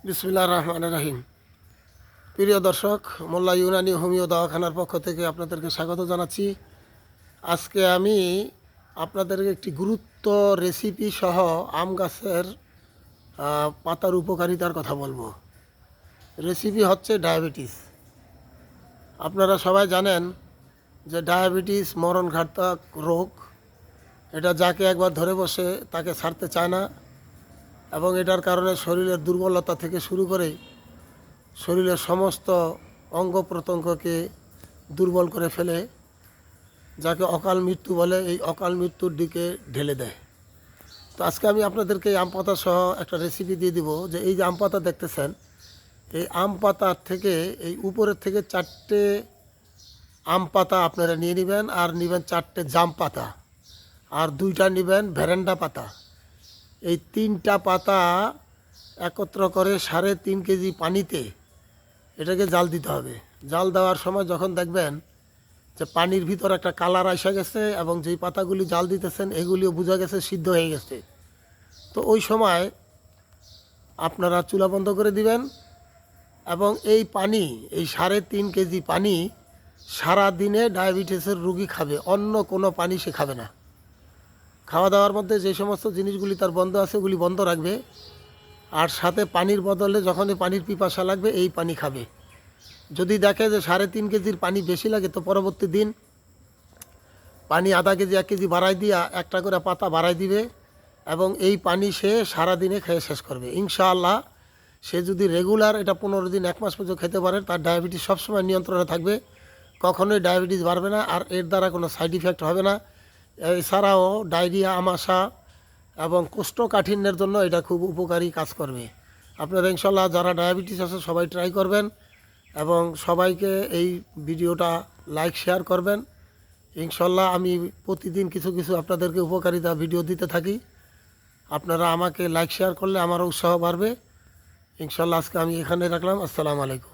বিসমিল্লাহির রহমানির রহিম। প্রিয় দর্শক, মোল্লা ইউনানি হোমিও দাওয়াখানার পক্ষ থেকে আপনাদেরকে স্বাগত জানাচ্ছি। আজকে আমি আপনাদেরকে একটি গুরুত্ব রেসিপি সহ আম গাছের পাতার উপকারিতার কথা বলবো। রেসিপি হচ্ছে ডায়াবেটিস। আপনারা সবাই জানেন যে ডায়াবেটিস মরণঘাতক রোগ। এটা যাকে একবার ধরে বসে তাকে ছাড়তে চায় না, এবং এটার কারণে শরীরের দুর্বলতা থেকে শুরু করে শরীরের সমস্ত অঙ্গ প্রত্যঙ্গকে দুর্বল করে ফেলে, যাকে অকাল মৃত্যু বলে। এই অকাল মৃত্যুর দিকে ঢেলে দেয়। তো আজকে আমি আপনাদেরকে এই আম পাতা সহ একটা রেসিপি দিয়ে দিব। যে এই যে আম পাতা দেখতেছেন, এই আম পাতার থেকে এই উপরের থেকে 4টে আম পাতা আপনারা নিয়ে নেবেন, আর নেবেন 4টে জাম পাতা, আর 2টা নেবেন ভেরেন্ডা পাতা। এই 3টা পাতা একত্র করে 3.5 কেজি পানিতে এটাকে জাল দিতে হবে। জাল দেওয়ার সময় যখন দেখবেন যে পানির ভিতর একটা কালার এসে গেছে এবং যেই পাতাগুলি জাল দিতেছেন এগুলিও বোঝা গেছে সিদ্ধ হয়ে গেছে, তো ওই সময় আপনারা চুলা বন্ধ করে দিবেন। এবং এই পানি, এই 3.5 কেজি পানি সারা দিনে ডায়াবেটিসের রোগী খাবে, অন্য কোনো পানি সে খাবে না। খাওয়া দাওয়ার মধ্যে যে সমস্ত জিনিসগুলি তার বন্ধ আছে ওগুলি বন্ধ রাখবে, আর সাথে পানির বদলে যখনই পানির পিপাসা লাগবে এই পানি খাবে। যদি দেখে যে 3.5 কেজির পানি বেশি লাগে, তো পরবর্তী দিন পানি আধা কেজি 1 কেজি বাড়াই দিয়া একটা করে পাতা বাড়াই দিবে, এবং এই পানি সে সারাদিনে খেয়ে শেষ করবে ইনশাআল্লাহ। সে যদি রেগুলার এটা 15 দিন 1 মাস পর্যন্ত খেতে পারে, তার ডায়াবেটিস সবসময় নিয়ন্ত্রণে থাকবে, কখনোই ডায়াবেটিস বাড়বে না, আর এর দ্বারা কোনো সাইড ইফেক্ট হবে না। এছাড়াও ডায়রিয়া, আমাশা এবং কোষ্ঠকাঠিন্যের জন্য এটা খুব উপকারী কাজ করবে। আপনারা ইনশাল্লাহ যারা ডায়াবেটিস আছে সবাই ট্রাই করবেন, এবং সবাইকে এই ভিডিওটা লাইক শেয়ার করবেন। ইনশাল্লাহ আমি প্রতিদিন কিছু কিছু আপনাদেরকে উপকারিতা ভিডিও দিতে থাকি। আপনারা আমাকে লাইক শেয়ার করলে আমারও উৎসাহ বাড়বে। ইনশাল্লাহ আজকে আমি এখানে রাখলাম। আসসালামু আলাইকুম।